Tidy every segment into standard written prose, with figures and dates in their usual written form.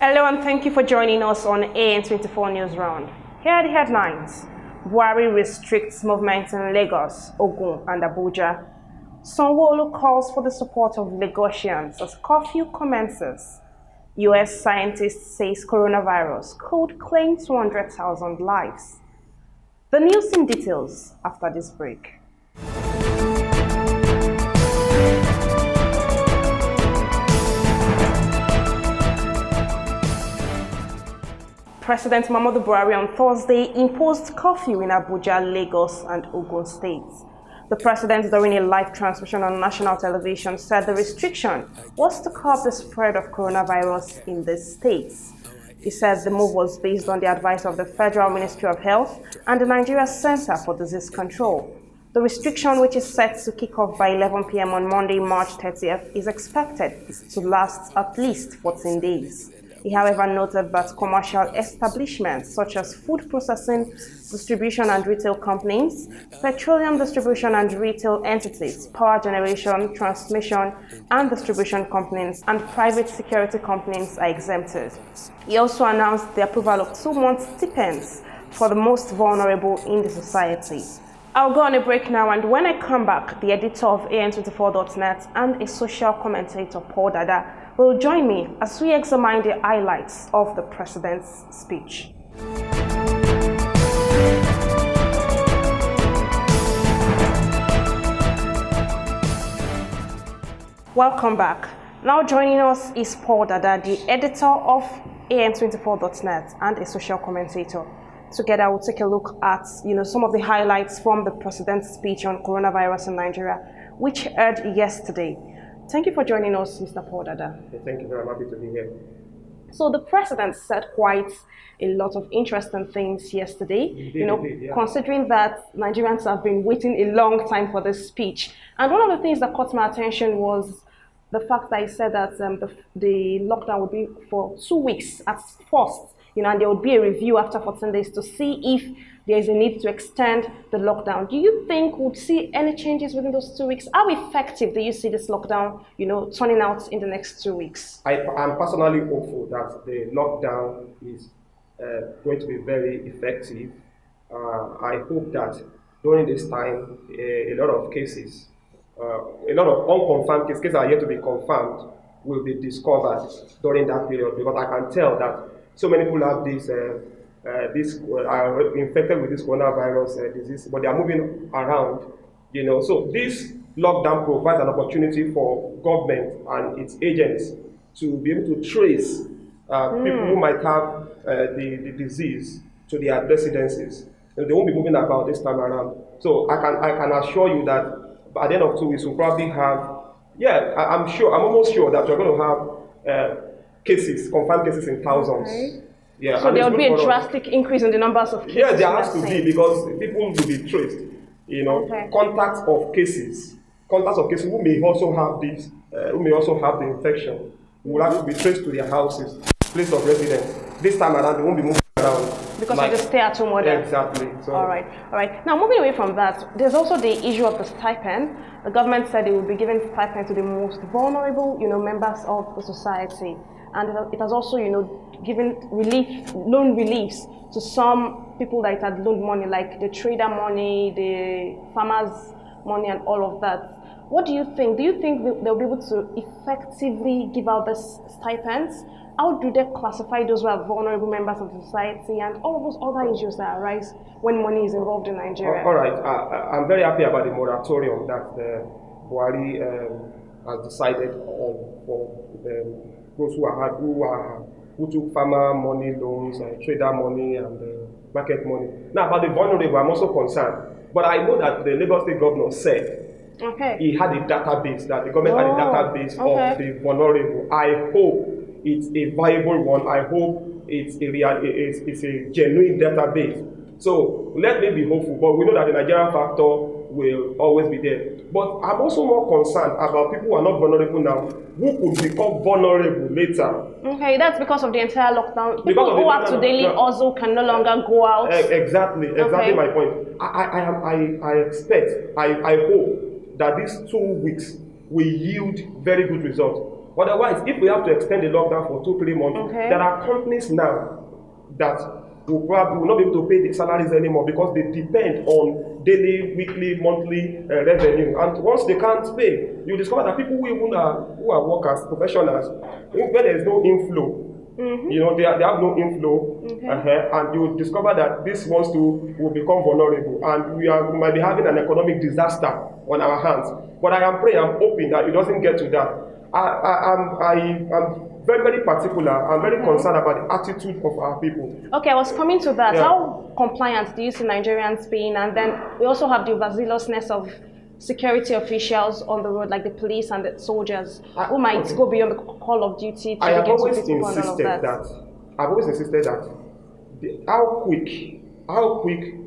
Hello and thank you for joining us on AN24 News Round. Here are the headlines. Buhari restricts movement in Lagos, Ogun and Abuja. Sanwo-Olu calls for the support of Lagosians as curfew commences. US scientist says coronavirus could claim 200,000 lives. The news in details after this break. President Muhammadu Buhari on Thursday imposed curfew in Abuja, Lagos and Ogun states. The president, during a live transmission on national television, said the restriction was to curb the spread of coronavirus in the states. He said the move was based on the advice of the Federal Ministry of Health and the Nigeria Center for Disease Control. The restriction, which is set to kick off by 11 p.m. on Monday, March 30th, is expected to last at least 14 days. He, however, noted that commercial establishments such as food processing, distribution and retail companies, petroleum distribution and retail entities, power generation, transmission and distribution companies, and private security companies are exempted. He also announced the approval of 2-month stipends for the most vulnerable in the society. I'll go on a break now, and when I come back, the editor of AN24.net and a social commentator, Paul Dada, will join me as we examine the highlights of the president's speech. Welcome back. Now joining us is Paul Dada, the editor of AN24.net and a social commentator. Together, we'll take a look at some of the highlights from the president's speech on coronavirus in Nigeria, which aired yesterday. Thank you for joining us, Mr. Paul Dada. Thank you, very happy to be here. So the president said quite a lot of interesting things yesterday, considering that Nigerians have been waiting a long time for this speech. And one of the things that caught my attention was the fact that he said that the lockdown would be for 2 weeks at first, and there would be a review after 14 days to see if there is a need to extend the lockdown. Do you think we'll see any changes within those 2 weeks? How effective do you see this lockdown, turning out in the next 2 weeks? I'm personally hopeful that the lockdown is going to be very effective. I hope that during this time, a lot of cases, a lot of unconfirmed cases are yet to be confirmed, will be discovered during that period, because I can tell that so many people have this are infected with this coronavirus disease, but they are moving around, So this lockdown provides an opportunity for government and its agents to be able to trace people who might have the disease to their residences. They won't be moving about this time around. So I can assure you that by the end of 2 weeks, we'll probably have, I'm almost sure that we're going to have cases, confirmed cases in thousands. Okay. Yeah, so there will be a drastic increase in the numbers of cases. Yeah, there has to be, because people will be traced. Contacts of cases who may also have this, who may also have the infection, will have to be traced to their houses, place of residence. This time around, they won't be moving around. Because of the stay-at-home order. Exactly. So. All right. Now, moving away from that, there's also the issue of the stipend. The government said it would be giving stipend to the most vulnerable, members of the society. And it has also, given loan reliefs to some people that had loaned money, like the trader money, the farmers' money, and all of that. What do you think? Do you think they'll be able to effectively give out these stipends? How do they classify those who are vulnerable members of the society and all of those other issues that arise when money is involved in Nigeria? All right. I'm very happy about the moratorium that Buhari has decided on for those who took farmer money loans, trader money, and market money. Now, about the vulnerable, I'm also concerned. But I know that the Lagos State governor said he had a database, that the government had a database of the vulnerable. I hope it's a viable one. I hope it's a genuine database. So let me be hopeful. But we know that the Nigerian factor will always be there. But I'm also more concerned about people who are not vulnerable now, who could become vulnerable later. Okay, that's because of the entire lockdown. People who have to daily hustle can no longer go out. Exactly my point. I expect, I hope that these 2 weeks will yield very good results. Otherwise, if we have to extend the lockdown for 2-3 months, Okay. there are companies now that will probably will not be able to pay the salaries anymore because they depend on daily, weekly, monthly revenue. And once they can't pay, you discover that people who are workers, professionals, when there is no inflow, you know, they have no inflow, and you discover that these ones too will become vulnerable, and we might be having an economic disaster on our hands. But I am praying, I'm hoping that it doesn't get to that. I'm very, very particular. I'm very concerned about the attitude of our people. Okay, I was coming to that. Yeah. How compliant do you see Nigerians being? And then we also have the overzealousness of security officials on the road, like the police and the soldiers, who might go beyond the call of duty to I've begin to always beat people and all of that. I've always insisted that how quick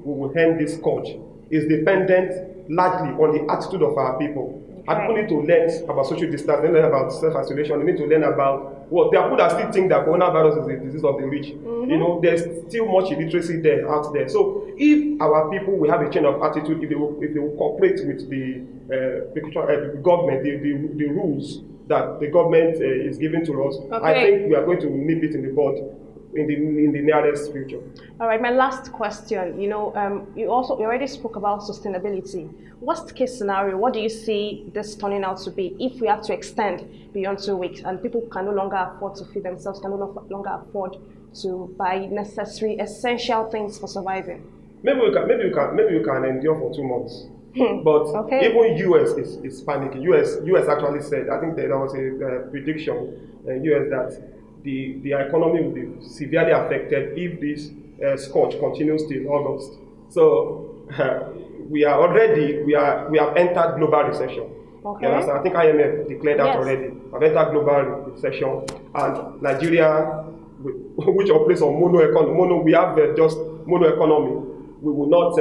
we will end this scourge is dependent largely on the attitude of our people. And people need to learn about social distance, they learn about self-isolation, they need to learn about what there are people that still think that coronavirus is a disease of the rich. You know, there's still much illiteracy out there. So if our people will have a change of attitude, if they will cooperate with the government, the rules that the government is giving to us, I think we are going to nip it in the bud in the nearest future. All right, my last question. You know, you already spoke about sustainability. Worst case scenario, what do you see this turning out to be if we have to extend beyond 2 weeks and people can no longer afford to feed themselves, can no longer afford to buy necessary, essential things for surviving? Maybe we can endure for 2 months. But even US is panicking. US actually said, I think there was a prediction in US that the economy will be severely affected if this scourge continues till August. So we have entered global recession. You understand? I think IMF declared that already. We've entered global recession, and Nigeria, which operates on we have just mono economy. We will not.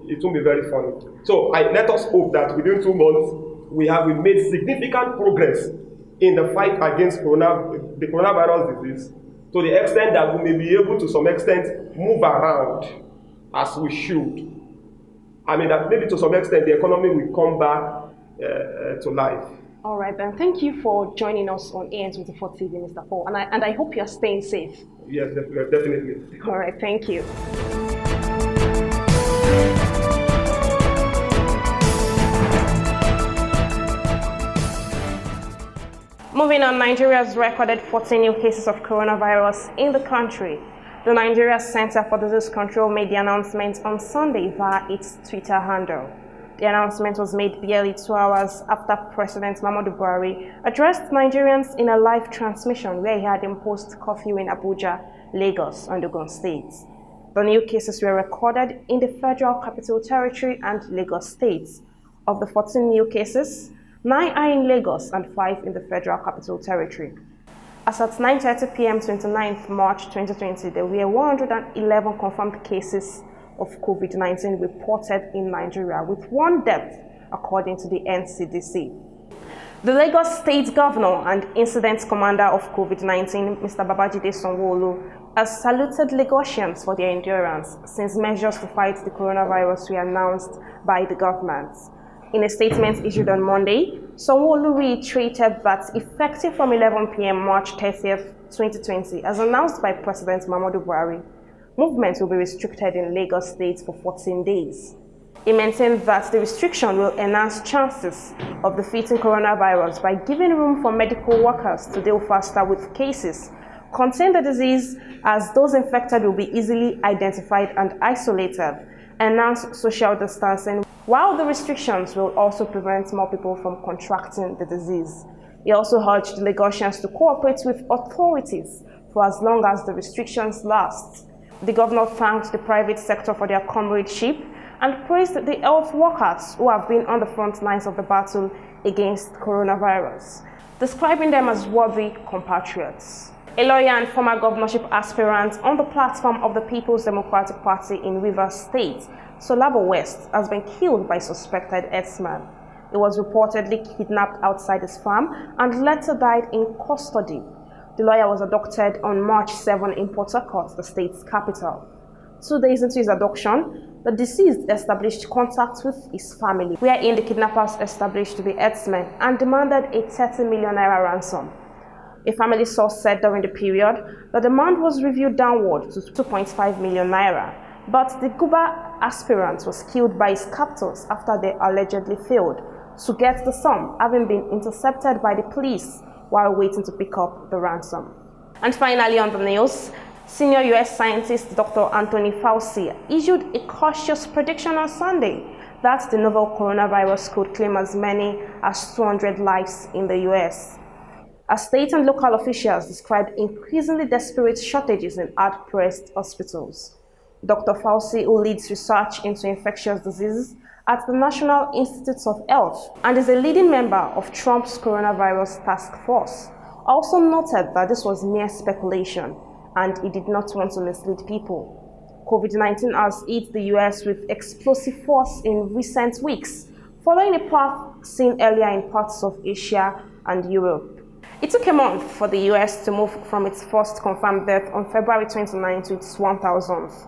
It won't be very funny. So let us hope that within 2 months we made significant progress in the fight against the coronavirus disease, to the extent that we may be able to some extent move around as we should. I mean that maybe to some extent the economy will come back to life. All right then, thank you for joining us on AN24 TV, Mr. Paul, and I hope you're staying safe. Yes, definitely. All right, thank you. Moving on, Nigeria has recorded 14 new cases of coronavirus in the country. The Nigeria Center for Disease Control made the announcement on Sunday via its Twitter handle. The announcement was made barely 2 hours after President Muhammadu Buhari addressed Nigerians in a live transmission where he had imposed curfew in Abuja, Lagos, and Ogun states. The new cases were recorded in the Federal Capital Territory and Lagos states. Of the 14 new cases, 9 are in Lagos and 5 in the Federal Capital Territory. As at 9:30 p.m. 29th March 2020, there were 111 confirmed cases of COVID-19 reported in Nigeria, with 1 death, according to the NCDC. The Lagos State Governor and Incident Commander of COVID-19, Mr. Babajide Sanwo-Olu, has saluted Lagosians for their endurance since measures to fight the coronavirus were announced by the government. In a statement issued on Monday, Sanwo-Olu reiterated that effective from 11 p.m. March 30th, 2020, as announced by President Muhammadu Buhari, movement will be restricted in Lagos State for 14 days. He maintained that the restriction will enhance chances of defeating coronavirus by giving room for medical workers to deal faster with cases, contain the disease as those infected will be easily identified and isolated, enhance social distancing, while the restrictions will also prevent more people from contracting the disease. He also urged the Lagosians to cooperate with authorities for as long as the restrictions last. The governor thanked the private sector for their comradeship and praised the health workers who have been on the front lines of the battle against coronavirus, describing them as worthy compatriots. A lawyer and former governorship aspirant on the platform of the People's Democratic Party in Rivers State, Solabo West, has been killed by suspected herdsman. He was reportedly kidnapped outside his farm and later died in custody. The lawyer was abducted on March 7 in Port Harcourt, the state's capital. 2 days into his abduction, the deceased established contact with his family, wherein the kidnappers established to be herdsmen and demanded a 30 million naira ransom. A family source said during the period, the demand was reviewed downward to 2.5 million naira, but the Guba aspirant was killed by his captors after they allegedly failed to get the sum, having been intercepted by the police while waiting to pick up the ransom. And finally on the news, senior US scientist Dr. Anthony Fauci issued a cautious prediction on Sunday that the novel coronavirus could claim as many as 200 lives in the US. As state and local officials described increasingly desperate shortages in hard-pressed hospitals. Dr. Fauci, who leads research into infectious diseases at the National Institutes of Health and is a leading member of Trump's coronavirus task force, also noted that this was mere speculation and he did not want to mislead people. COVID-19 has hit the US with explosive force in recent weeks, following a path seen earlier in parts of Asia and Europe. It took a month for the US to move from its first confirmed death on February 29 to its 1,000th.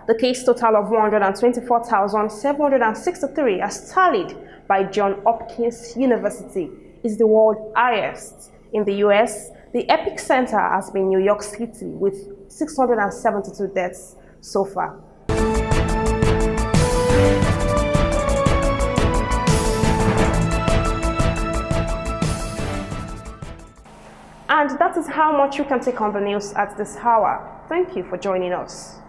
The case total of 124,763, as tallied by Johns Hopkins University, is the world highest. In the US, the epicenter has been New York City with 672 deaths so far. And that is how much you can take on the news at this hour. Thank you for joining us.